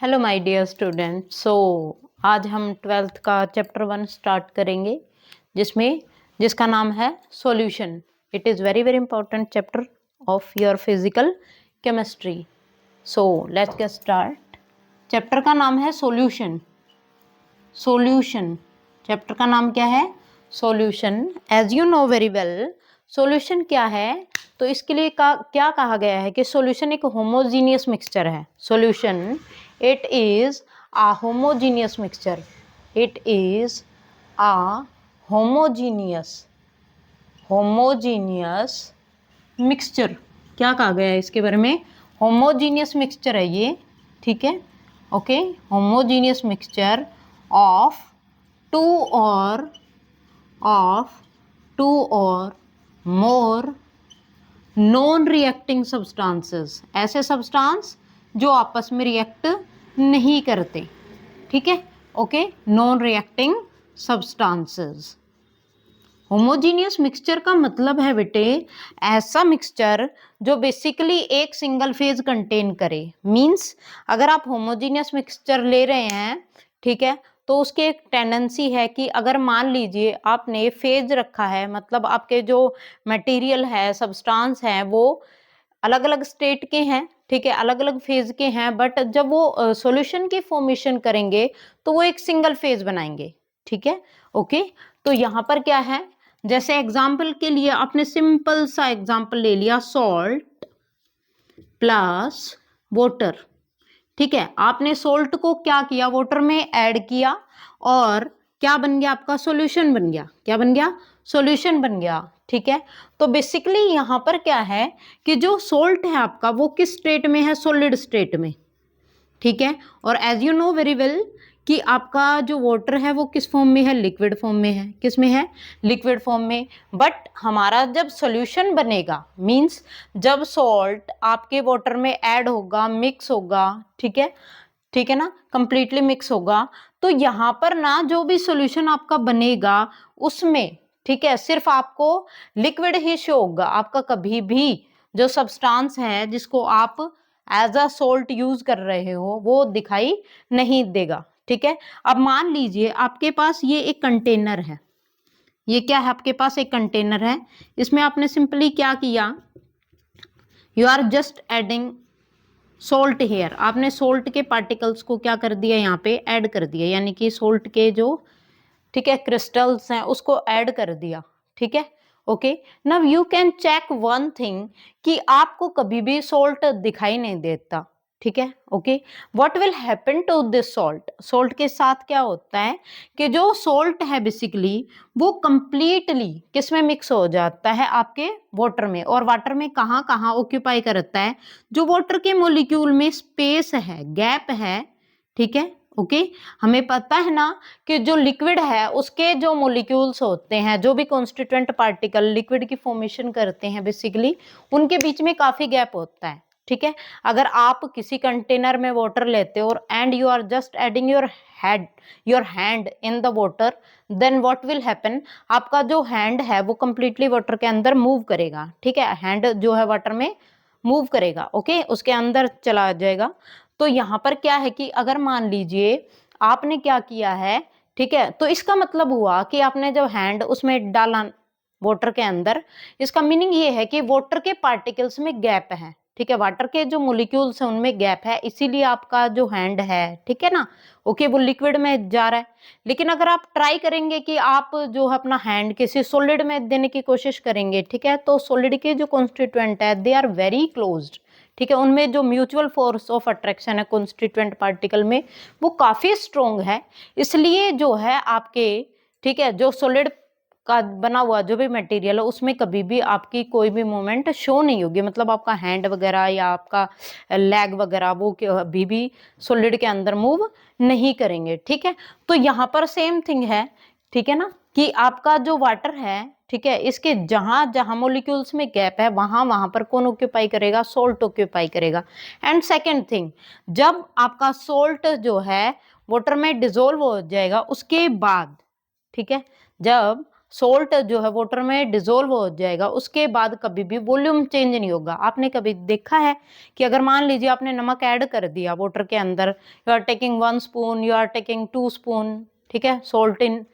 Hello my dear student. आज हम 12th का चैप्टर 1 स्टार्ट करेंगे जिसका नाम है solution. It is very very important chapter of your physical chemistry. So let's get start. Chapter का नाम है सॉल्यूशन। सॉल्यूशन चैप्टर का नाम क्या है? Solution. As you know very well, solution क्या है? तो इसके लिए क्या कहा गया है कि सॉल्यूशन एक होमोजीनियस मिक्सचर है। Solution it is a homogeneous mixture. It is a homogeneous mixture. क्या कहा गया है इसके बारे में? homogeneous mixture है ये, ठीक है? Okay, homogeneous mixture of two or more non reacting substances. ऐसे सब्सटेंस जो आपस में रिएक्ट नहीं करते, ठीक है? Okay, non reacting substances. Homogeneous mixture का मतलब है बेटे ऐसा मिक्सचर जो बेसिकली एक सिंगल फेज कंटेन करे। मींस अगर आप होमोजीनियस मिक्सचर ले रहे हैं, ठीक है, तो उसकी एक टेंडेंसी है कि अगर मान लीजिए आपने फेज रखा है, मतलब आपके जो मटेरियल है, सब्सटेंस है, वो अलग अलग स्टेट के हैं, ठीक है, अलग अलग फेज के हैं, बट जब वो सॉल्यूशन की फॉर्मेशन करेंगे तो वो एक सिंगल फेज बनाएंगे, ठीक है? ओके, तो यहाँ पर क्या है, जैसे एग्जाम्पल के लिए आपने सिंपल सा एग्जाम्पल ले लिया, सॉल्ट प्लस वाटर, ठीक है? आपने सोल्ट को क्या किया, वाटर में ऐड किया और क्या बन गया आपका? सॉल्यूशन बन गया। क्या बन गया? सॉल्यूशन बन गया, ठीक है? तो बेसिकली यहां पर क्या है कि जो सोल्ट है आपका वो किस स्टेट में है? सॉलिड स्टेट में, ठीक है? और as you know very well कि आपका जो वाटर है वो किस फॉर्म में है? लिक्विड फॉर्म में है। किस में है? लिक्विड फॉर्म में। बट हमारा जब सॉल्यूशन बनेगा, मींस जब सॉल्ट आपके वाटर में ऐड होगा, मिक्स होगा, ठीक है, ठीक है ना, कंप्लीटली मिक्स होगा, तो यहाँ पर ना जो भी सॉल्यूशन आपका बनेगा उसमें, ठीक है, सिर्फ आपको लिक्विड ही शो होगा। आपका कभी भी जो सब्सटेंस है जिसको आप एज अ सोल्ट यूज कर रहे हो वो दिखाई नहीं देगा, ठीक है? अब मान लीजिए आपके पास ये एक कंटेनर है। ये क्या है? आपके पास एक कंटेनर है। इसमें आपने सिंपली क्या किया? You are just adding salt here. आपने सोल्ट के पार्टिकल्स को क्या कर दिया? यहाँ पे ऐड कर दिया, यानी कि सोल्ट के जो, ठीक है, क्रिस्टल्स हैं उसको ऐड कर दिया, ठीक है? Okay, now you can check one thing कि आपको कभी भी सोल्ट दिखाई नहीं देता, ठीक है? Okay, what will happen to this salt? Salt के साथ क्या होता है कि जो सोल्ट है बेसिकली वो कंप्लीटली किस में मिक्स हो जाता है? आपके वाटर में। और वाटर में कहाँ कहाँ ऑक्यूपाई करता है? जो वाटर के मॉलिक्यूल में स्पेस है, गैप है, ठीक है? ओके, हमें पता है ना कि जो लिक्विड है उसके जो मॉलिक्यूल्स होते हैं, जो भी कॉन्स्टिट्यूएंट पार्टिकल लिक्विड की फॉर्मेशन करते हैं, बेसिकली उनके बीच में काफी गैप होता है, ठीक है? अगर आप किसी कंटेनर में वाटर लेते हो and you are just adding your hand in the water, then what will happen? आपका जो हैंड है वो कंप्लीटली वाटर के अंदर मूव करेगा, ठीक है? हैंड जो है वाटर में मूव करेगा, ओके, उसके अंदर चला जाएगा। तो यहाँ पर क्या है कि अगर मान लीजिए आपने क्या किया है, ठीक है, तो इसका मतलब हुआ कि आपने जब हैंड उसमें डाला वाटर के अंदर, इसका मीनिंग ये है कि वाटर के पार्टिकल्स में गैप है, ठीक है? वाटर के जो मॉलिक्यूल्स हैं उनमें गैप है, इसीलिए आपका जो हैंड है, ठीक है ना, ओके, वो लिक्विड में जा रहा है। लेकिन अगर आप ट्राई करेंगे कि आप जो है अपना हैंड किसी सॉलिड में देने की कोशिश करेंगे, ठीक है, तो सॉलिड के जो कॉन्स्टिट्यूएंट है दे आर वेरी क्लोज्ड, ठीक है? उनमें जो म्यूचुअल फोर्स ऑफ अट्रैक्शन है कॉन्स्टिट्यूएंट पार्टिकल में वो काफी स्ट्रोंग है। इसलिए जो है आपके, ठीक है, जो सॉलिड का बना हुआ जो भी मटेरियल है उसमें कभी भी आपकी कोई भी मूवमेंट शो नहीं होगी, मतलब आपका हैंड वगैरह या आपका लेग वगैरह वो कभी भी सॉलिड के अंदर मूव नहीं करेंगे, ठीक है? तो यहाँ पर सेम थिंग है, ठीक है ना, कि आपका जो वाटर है, ठीक है, इसके जहां जहां मॉलिक्यूल्स में गैप है वहां वहां पर कौन ऑक्यूपाई करेगा? सोल्ट ऑक्यूपाई करेगा। एंड सेकेंड थिंग, जब आपका सोल्ट जो है वाटर में डिजोल्व हो जाएगा उसके बाद, ठीक है, जब सोल्ट जो है वाटर में डिजोल्व हो जाएगा, उसके बाद कभी भी वॉल्यूम चेंज नहीं होगा। आपने कभी देखा है कि अगर मान लीजिए आपने नमक ऐड कर दिया वाटर के अंदर, you are taking 1 spoon, you are taking 2 spoon, ठीक है, salt in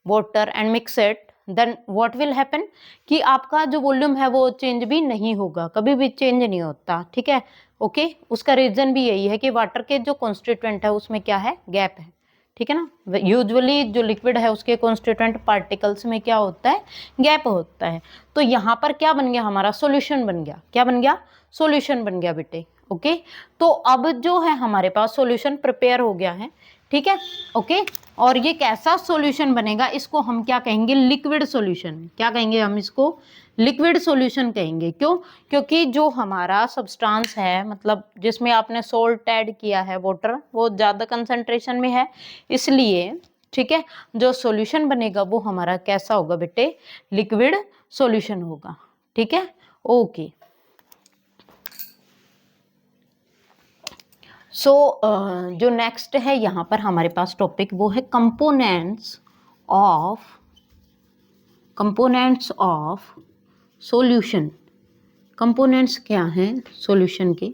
water and mix it, then what will happen कि आपका जो वॉल्यूम है वो चेंज भी नहीं होगा, कभी भी चेंज नहीं होता, ठीक है। ओके, उसका रीजन भी यही है कि वाटर के जो कॉन्स्टिट्यूएंट है उसमें क्या है, गैप है, ठीक है ना। यूजुअली जो लिक्विड है उसके कॉन्स्टिट्यूएंट पार्टिकल्स में क्या होता है, गैप होता है। तो यहाँ पर क्या बन गया, हमारा सॉल्यूशन बन गया। क्या बन गया, सॉल्यूशन बन गया बेटे। ओके, तो अब जो है हमारे पास सॉल्यूशन प्रिपेयर हो गया है, ठीक है। ओके, और ये कैसा सॉल्यूशन बनेगा, इसको हम क्या कहेंगे, लिक्विड सॉल्यूशन। क्या कहेंगे हम इसको, लिक्विड सॉल्यूशन कहेंगे। क्यों, क्योंकि जो हमारा सब्सटेंस है, मतलब जिसमें आपने सोल्ट ऐड किया है वाटर, वो ज़्यादा कंसंट्रेशन में है, इसलिए ठीक है जो सॉल्यूशन बनेगा वो हमारा कैसा होगा बेटे, लिक्विड सॉल्यूशन होगा, ठीक है। ओके, सो जो नेक्स्ट है यहाँ पर हमारे पास टॉपिक वो है कंपोनेंट्स ऑफ सॉल्यूशन। कंपोनेंट्स क्या हैं सॉल्यूशन के,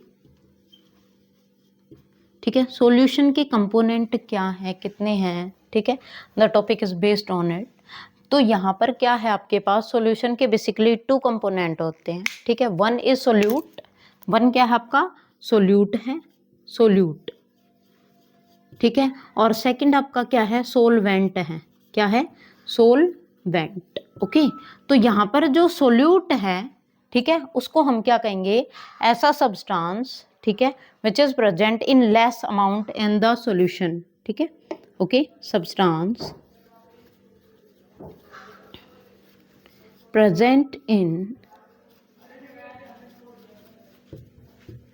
ठीक है, सॉल्यूशन के कंपोनेंट क्या है, कितने हैं, ठीक है, the topic is based on it. तो यहाँ पर क्या है आपके पास, सॉल्यूशन के बेसिकली 2 कंपोनेंट होते हैं, ठीक है। वन इज सोल्यूट, वन क्या है आपका, सोल्यूट है, सोल्यूट, ठीक है। और सेकंड आपका क्या है, सोलवेंट है, क्या है, सोलवेंट। ओके, तो यहाँ पर जो सोल्यूट है, ठीक है, उसको हम क्या कहेंगे, ऐसा सब्सटेंस, ठीक है, which is present in less amount in the solution, ठीक है। Okay, substance present in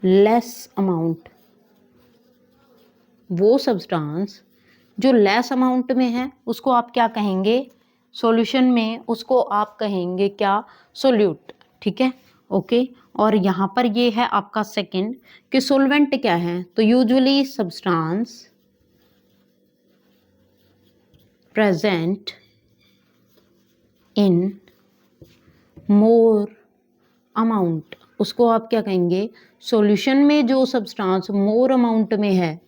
less amount, वो सब्सटेंस जो लेस अमाउंट में है उसको आप क्या कहेंगे, सॉल्यूशन में उसको आप कहेंगे क्या, सोल्यूट, ठीक है। ओके, और यहाँ पर ये है आपका सेकंड कि सोलवेंट क्या है, तो usually substance present in more amount, उसको आप क्या कहेंगे, सॉल्यूशन में जो सब्सटेंस मोर अमाउंट में है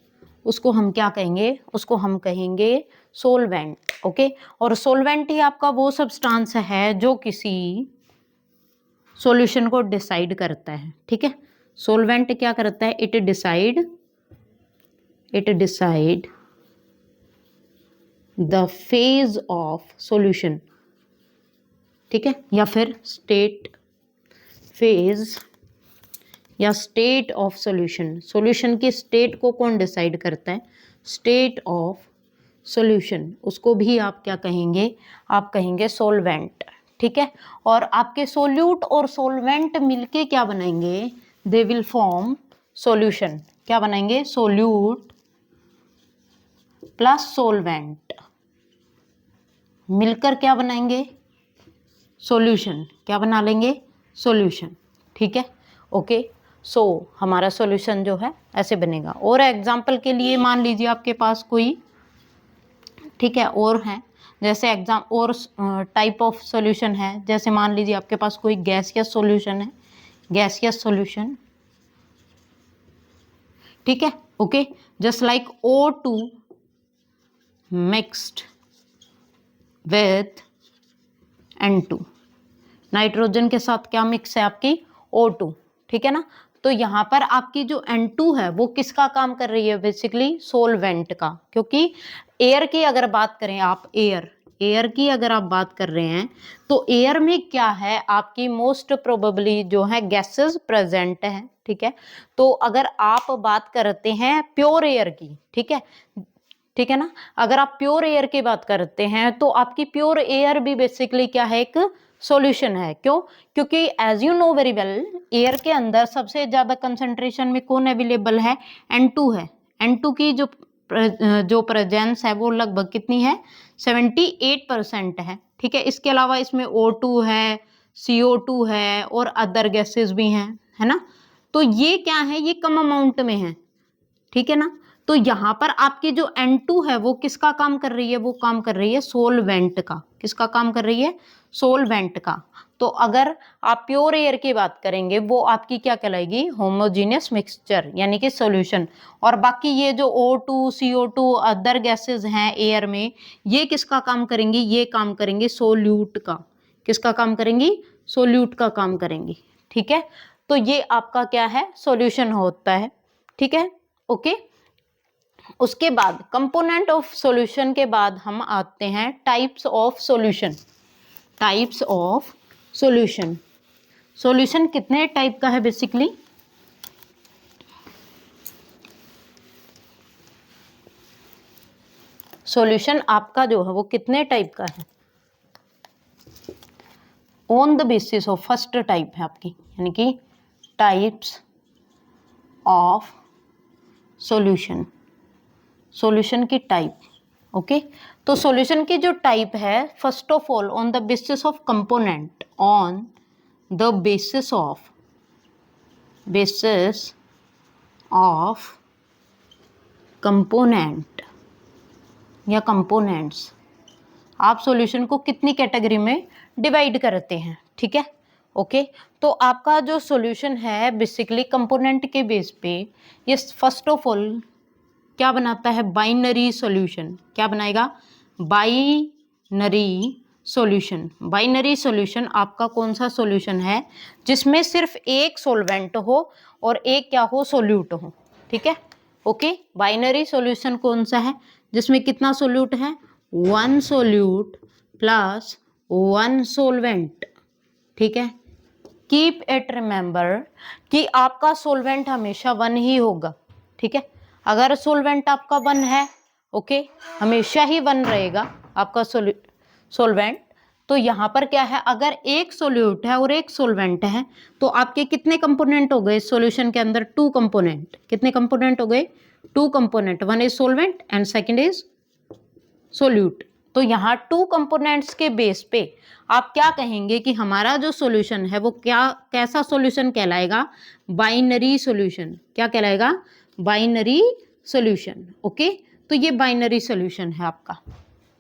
उसको हम क्या कहेंगे, उसको हम कहेंगे सोलवेंट। ओके, और सोलवेंट ही आपका वो सब्सटेंस है जो किसी सॉल्यूशन को डिसाइड करता है, ठीक है। सोलवेंट क्या करता है, it decide the phase of solution, ठीक है, या फिर फेज या स्टेट ऑफ सॉल्यूशन। सॉल्यूशन की स्टेट को कौन डिसाइड करता है, स्टेट ऑफ सॉल्यूशन, उसको भी आप क्या कहेंगे, आप कहेंगे सोलवेंट, ठीक है। और आपके सोल्यूट और सोलवेंट मिलके क्या बनाएंगे, दे विल फॉर्म सॉल्यूशन। क्या बनाएंगे, सोल्यूट प्लस सोलवेंट मिलकर क्या बनाएंगे, सॉल्यूशन। क्या बना लेंगे, सॉल्यूशन, ठीक है। ओके, सो हमारा सॉल्यूशन जो है ऐसे बनेगा। और एग्जाम्पल के लिए मान लीजिए आपके पास कोई, ठीक है, और है जैसे और टाइप ऑफ सॉल्यूशन है, जैसे मान लीजिए आपके पास कोई गैसियस सॉल्यूशन है, गैसियस सॉल्यूशन, ठीक है। Okay, just like O2 mixed with N2, nitrogen के साथ क्या मिक्स है आपकी, O2, ठीक है ना। तो यहाँ पर आपकी जो N2 है वो किसका काम कर रही है, बेसिकली सोलवेंट का। क्योंकि एयर की अगर बात करें आप, एयर की अगर आप बात कर रहे हैं तो एयर में क्या है आपकी, मोस्ट प्रोबेबली जो है गैसेस प्रेजेंट है, ठीक है। तो अगर आप बात करते हैं प्योर एयर की, ठीक है, ठीक है ना, अगर आप प्योर एयर की बात करते हैं तो आपकी प्योर एयर भी बेसिकली क्या है, एक सॉल्यूशन है। क्यों, क्योंकि as you know very well, air के अंदर सबसे ज्यादा कंसंट्रेशन में कौन अवेलेबल है, N2 है। N2 की जो प्रेजेंस है वो लगभग कितनी है, 78% है, ठीक है। इसके अलावा इसमें O2 है, CO2 है और अदर गैसेस भी हैं, है ना। तो ये क्या है, ये कम अमाउंट में है, ठीक है ना। तो यहाँ पर आपकी जो N2 है वो किसका काम कर रही है, वो काम कर रही है सोलवेंट का। किसका काम कर रही है, सोलवेंट का। तो अगर आप प्योर एयर की बात करेंगे वो आपकी क्या कहलाएगी, होमोजीनियस मिक्सचर यानी कि सॉल्यूशन। और बाकी ये जो O2 CO2 अदर गैसेस हैं एयर में, ये किसका काम करेंगी, ये काम करेंगे सोल्यूट का। किसका काम करेंगी, सोल्यूट का काम करेंगी। ठीक है, तो ये आपका क्या है, सॉल्यूशन होता है। ठीक है, ओके। उसके बाद कंपोनेंट ऑफ सॉल्यूशन के बाद हम आते हैं types of solution. Types of solution, solution कितने टाइप का है बेसिकली, सॉल्यूशन आपका जो है वो कितने टाइप का है, on the basis of first type है आपकी, यानी कि टाइप्स ऑफ सॉल्यूशन, सॉल्यूशन की टाइप। ओके, तो सॉल्यूशन की जो टाइप है, first of all on the basis of component, on the basis of component या कंपोनेंट्स, आप सॉल्यूशन को कितनी कैटेगरी में डिवाइड करते हैं। ठीक है, ओके। तो आपका जो सॉल्यूशन है बेसिकली कंपोनेंट के बेस पे ये फर्स्ट ऑफ ऑल क्या बनाता है, बाइनरी सॉल्यूशन। क्या बनाएगा, बाइनरी सॉल्यूशन। बाइनरी सॉल्यूशन आपका कौन सा सॉल्यूशन है, जिसमें सिर्फ एक सॉल्वेंट हो और एक क्या हो, सोल्यूट हो। ठीक है, ओके। बाइनरी सॉल्यूशन कौन सा है, जिसमें कितना सोल्यूट है, one solute plus one solvent. ठीक है, कीप इट रिमेंबर कि आपका सोलवेंट हमेशा वन ही होगा। ठीक है, अगर सोलवेंट आपका वन है, ओके, हमेशा ही वन रहेगा आपका सोलवेंट। तो यहाँ पर क्या है, अगर एक सोल्यूट है और एक सोलवेंट है तो आपके कितने कंपोनेंट हो गए सॉल्यूशन के अंदर, टू कंपोनेंट। कितने कंपोनेंट हो गए, two component, one is solvent and second is solute. तो यहाँ टू कंपोनेंट्स के बेस पे आप क्या कहेंगे कि हमारा जो सॉल्यूशन है वो क्या, कैसा सॉल्यूशन कहलाएगा, बाइनरी सॉल्यूशन। क्या कहलाएगा, बाइनरी सॉल्यूशन। ओके, तो ये बाइनरी सॉल्यूशन है आपका।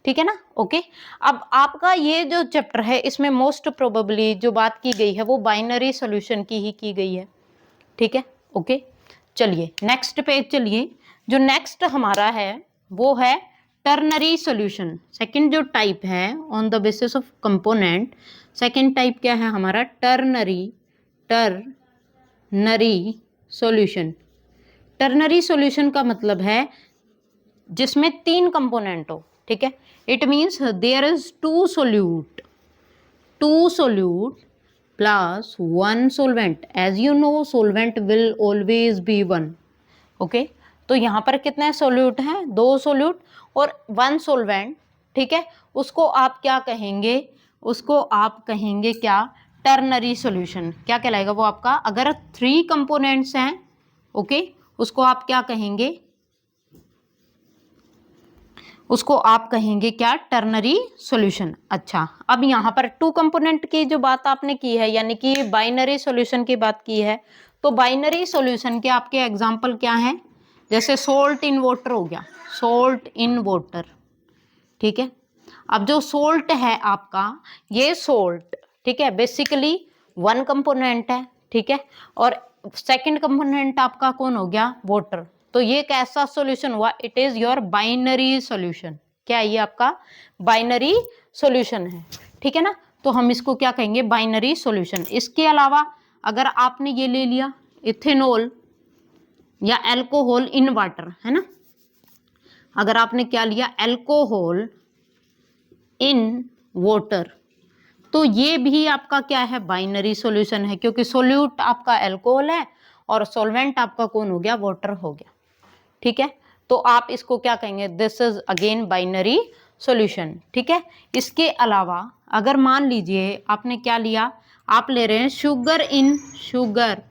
ठीक है ना, ओके। अब आपका ये जो चैप्टर है इसमें मोस्ट प्रोबेबली जो बात की गई है वो बाइनरी सॉल्यूशन की ही की गई है। ठीक है, ओके। चलिए नेक्स्ट पेज चलिए, जो नेक्स्ट हमारा है वो है टर्नरी सॉल्यूशन। सेकंड जो टाइप है on the basis of component, second type क्या है हमारा, टर्नरी सॉल्यूशन। टर्नरी सॉल्यूशन का मतलब है जिसमें तीन कंपोनेंट हो। ठीक है, it means there is two solute plus one solvent. As you know solvent will always be one. Okay, तो यहाँ पर कितने सोल्यूट हैं, दो सोल्यूट और वन सोलवेंट। ठीक है, उसको आप क्या कहेंगे, उसको आप कहेंगे क्या, टर्नरी सॉल्यूशन। क्या कहलाएगा वो आपका, अगर थ्री कंपोनेंट्स हैं, ओके, उसको आप क्या कहेंगे, उसको आप कहेंगे क्या, टर्नरी सॉल्यूशन। अच्छा, अब यहाँ पर टू कंपोनेंट की जो बात आपने की है, यानी कि बाइनरी सॉल्यूशन की बात की है, तो बाइनरी सॉल्यूशन के आपके एग्जांपल क्या हैं, जैसे सोल्ट इन वाटर हो गया, सोल्ट इन वाटर। ठीक है, अब जो सोल्ट है आपका, ये सोल्ट, ठीक है, बेसिकली वन कंपोनेंट है। ठीक है, और सेकंड कंपोनेंट आपका कौन हो गया, वाटर। तो ये कैसा सॉल्यूशन हुआ, it is your binary solution. क्या ये आपका बाइनरी सॉल्यूशन है। ठीक है ना, तो हम इसको क्या कहेंगे, बाइनरी सॉल्यूशन। इसके अलावा अगर आपने ये ले लिया इथेनॉल या अल्कोहल इन वाटर, है ना, अगर आपने क्या लिया, अल्कोहल इन वाटर, तो ये भी आपका क्या है, बाइनरी सॉल्यूशन है, क्योंकि सोल्यूट आपका अल्कोहल है और सॉल्वेंट आपका कौन हो गया, वाटर हो गया। ठीक है, तो आप इसको क्या कहेंगे, this is again binary solution. ठीक है, इसके अलावा अगर मान लीजिए आपने क्या लिया, आप ले रहे हैं शुगर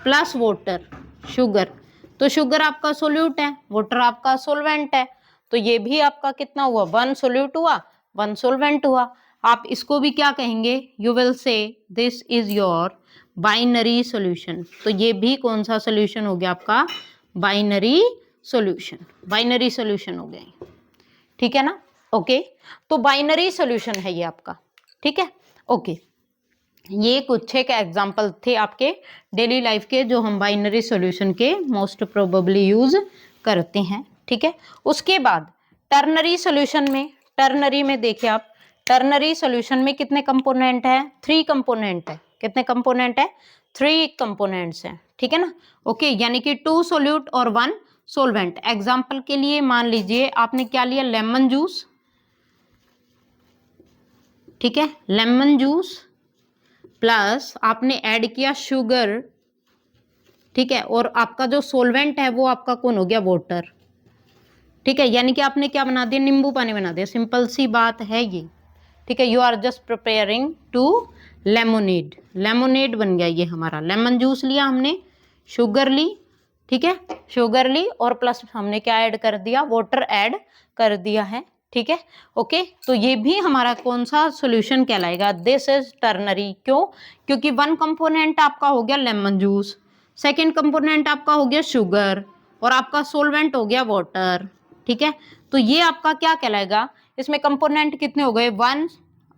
प्लस वाटर, शुगर, तो शुगर आपका सोल्यूट है, वाटर आपका सोलवेंट है, तो ये भी आपका कितना हुआ, वन सोल्यूट हुआ, वन सोलवेंट हुआ। आप इसको भी क्या कहेंगे, you will say this is your binary solution. तो ये भी कौन सा सॉल्यूशन हो गया आपका, बाइनरी सॉल्यूशन, बाइनरी सॉल्यूशन हो गया, ठीक है ना। ओके, तो बाइनरी सॉल्यूशन है ये आपका, ठीक है। ओके, ये कुछ एक एग्जांपल थे आपके डेली लाइफ के जो हम बाइनरी सॉल्यूशन के मोस्ट प्रोबेबली यूज करते हैं, ठीक है। उसके बाद टर्नरी सॉल्यूशन में, टर्नरी में देखिए आप, टर्नरी सॉल्यूशन में कितने कंपोनेंट है? 3 कंपोनेंट है। कितने कंपोनेंट है? 3 कंपोनेंट्स हैं, ठीक है ना। ओके, यानी कि 2 सोल्यूट और 1 सोलवेंट। एग्जाम्पल के लिए मान लीजिए आपने क्या लिया, लेमन जूस, ठीक है, लेमन जूस प्लस आपने ऐड किया शुगर, ठीक है, और आपका जो सोलवेंट है वो आपका कौन हो गया, वाटर, ठीक है। यानी कि आपने क्या बना दिया, नींबू पानी बना दिया, सिंपल सी बात है ये, ठीक है। You are just preparing to lemonade, lemonade बन गया ये हमारा। लेमन जूस लिया हमने, शुगर ली, ठीक है, शुगर ली और प्लस हमने क्या ऐड कर दिया, वाटर ऐड कर दिया है, ठीक है। ओके, तो ये भी हमारा कौन सा सॉल्यूशन कहलाएगा, दिस इज टर्नरी। क्यों? क्योंकि 1 कंपोनेंट आपका हो गया लेमन जूस, सेकेंड कंपोनेंट आपका हो गया शुगर और आपका सोलवेंट हो गया वाटर, ठीक है। तो ये आपका क्या कहलाएगा, इसमें कंपोनेंट कितने हो गए, 1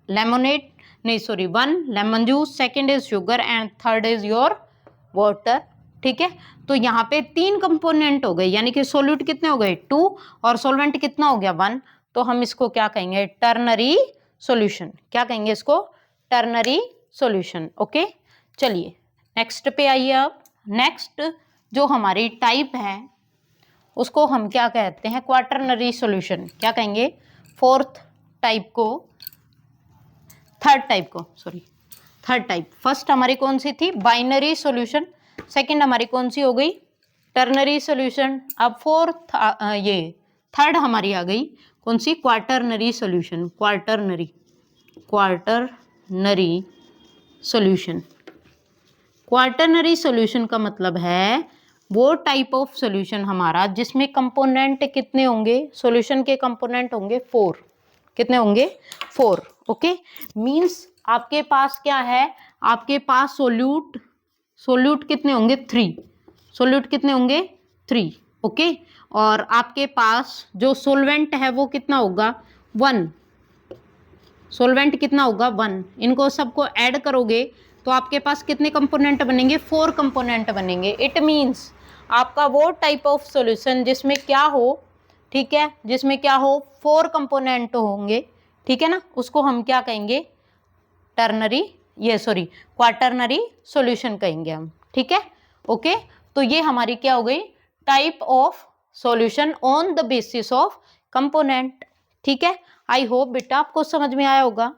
लेमोनेड, नहीं sorry 1 lemon juice, second is sugar and third is your water, ठीक है। तो यहाँ पे 3 कंपोनेंट हो गए, यानी कि सोल्यूट कितने हो गए, 2 और सोलवेंट कितना हो गया, 1। तो हम इसको क्या कहेंगे, टर्नरी सॉल्यूशन। क्या कहेंगे इसको, टर्नरी सॉल्यूशन। ओके, चलिए नेक्स्ट पे आइए आप। नेक्स्ट जो हमारी टाइप है उसको हम क्या कहते हैं, क्वाटरनरी सॉल्यूशन। क्या कहेंगे, फोर्थ टाइप को, थर्ड टाइप को, सॉरी थर्ड टाइप। फर्स्ट हमारी कौन सी थी, बाइनरी सॉल्यूशन, सेकंड हमारी कौन सी हो गई, टर्नरी सॉल्यूशन। अब फोर्थ ये थर्ड हमारी आ गई कौन सी, quaternary solution, quaternary, quaternary solution. Quaternary solution का मतलब है वो टाइप ऑफ सॉल्यूशन हमारा जिसमें कंपोनेंट कितने होंगे, सॉल्यूशन के कंपोनेंट होंगे 4। कितने होंगे, 4। ओके, मींस आपके पास क्या है, आपके पास सोल्यूट, सोल्यूट कितने होंगे, 3, सोल्यूट कितने होंगे, 3। ओके, और आपके पास जो सोलवेंट है वो कितना होगा, 1, सोलवेंट कितना होगा, 1। इनको सबको ऐड करोगे तो आपके पास कितने कंपोनेंट बनेंगे, 4 कंपोनेंट बनेंगे। इट मीन्स आपका वो टाइप ऑफ सॉल्यूशन जिसमें क्या हो, ठीक है, जिसमें क्या हो, 4 कंपोनेंट होंगे, ठीक है ना, उसको हम क्या कहेंगे, टर्नरी, ये सॉरी क्वाटरनरी सॉल्यूशन कहेंगे हम, ठीक है। ओके, तो ये हमारी क्या हो गई, type of solution on the basis of component, ठीक है। आई होप बेटा आपको समझ में आया होगा,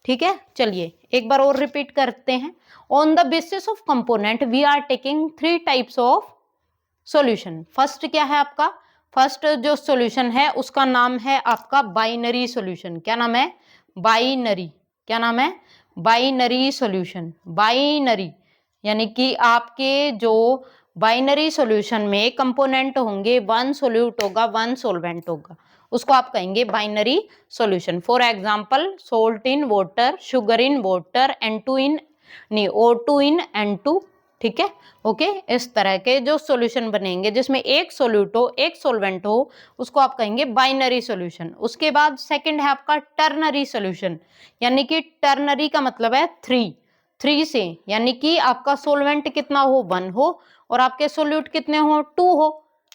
ठीक है। चलिए एक बार और रिपीट करते हैं। On the basis of component we are taking 3 types of solution. First क्या है आपका, फर्स्ट जो सॉल्यूशन है उसका नाम है आपका बाइनरी सॉल्यूशन। क्या नाम है, बाइनरी। क्या नाम है, बाइनरी सॉल्यूशन। बाइनरी यानी कि आपके जो बाइनरी सॉल्यूशन में कंपोनेंट होंगे, 1 सोल्यूट होगा, 1 सोलवेंट होगा, उसको आप कहेंगे binary solution. For example salt in water, sugar in water, N2 इन नहीं O2 इन N2, ठीक है। ओके, इस तरह के जो सॉल्यूशन बनेंगे जिसमें एक सोल्यूट हो, एक सोलवेंट हो, उसको आप कहेंगे बाइनरी सॉल्यूशन। उसके बाद सेकंड है आपका टर्नरी सॉल्यूशन, यानी कि टर्नरी का मतलब है 3 से, यानी कि आपका सोलवेंट कितना हो, 1 हो और आपके सोल्यूट कितने हो, 2 हो।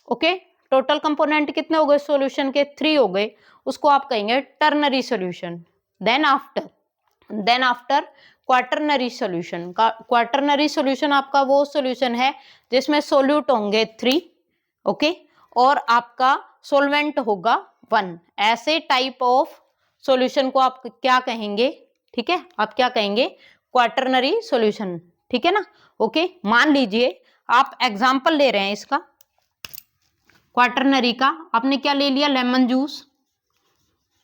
ओके, टोटल कंपोनेंट कितने हो गए सॉल्यूशन के, 3 हो गए, उसको आप कहेंगे ternary solution. Then after quaternary solution. Quaternary solution आपका वो सॉल्यूशन है जिसमें सोल्यूट होंगे 3, ओके, और आपका सोलवेंट होगा 1। ऐसे टाइप ऑफ सॉल्यूशन को आप क्या कहेंगे, ठीक है, आप क्या कहेंगे, क्वाटरनरी सॉल्यूशन, ठीक है ना। ओके, मान लीजिए आप एग्जांपल ले रहे हैं इसका क्वाटरनरी का, आपने क्या ले लिया, लेमन जूस,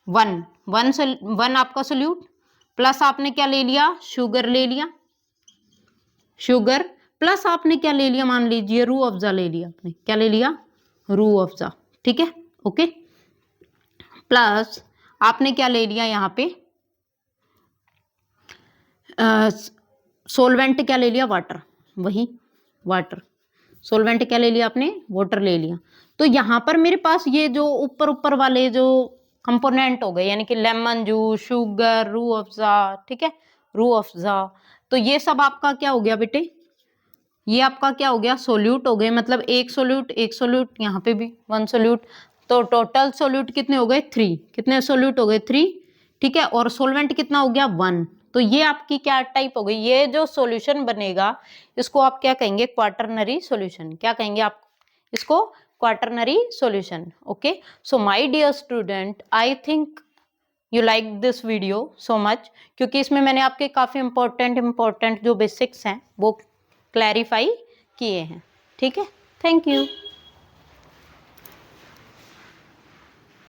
1 आपका सोल्यूट, प्लस आपने क्या ले लिया, शुगर ले लिया, शुगर प्लस आपने क्या ले लिया, मान लीजिए रूह अफ़ज़ा ले लिया, आपने क्या ले लिया, रूह अफ़ज़ा, ठीक है। ओके, प्लस आपने क्या ले लिया यहाँ पे, सोलवेंट क्या ले लिया, वाटर, वही वाटर, सोलवेंट क्या ले लिया आपने, वाटर ले लिया। तो यहाँ पर मेरे पास ये जो ऊपर ऊपर वाले जो कंपोनेंट हो गए, यानी कि lemon juice, sugar, Rooh Afza, ठीक है, रूह अफ़ज़ा, तो ये सब आपका क्या हो गया बेटे, ये आपका क्या हो गया, सोल्यूट हो गए। मतलब एक सोल्यूट, यहाँ पे भी 1 सोल्यूट, तो टोटल सोल्यूट कितने हो गए, 3। कितने सोल्यूट हो गए, 3, ठीक है। और सोलवेंट कितना हो गया, 1। तो ये आपकी क्या टाइप हो गई, ये जो सॉल्यूशन बनेगा इसको आप क्या कहेंगे, क्वाटरनरी सॉल्यूशन। क्या कहेंगे आप इसको, quaternary solution. Okay, so my dear student, I think you like this video so much, क्योंकि इसमें मैंने आपके काफ़ी इंपॉर्टेंट जो बेसिक्स हैं वो क्लैरिफाई किए हैं, ठीक है। Thank you.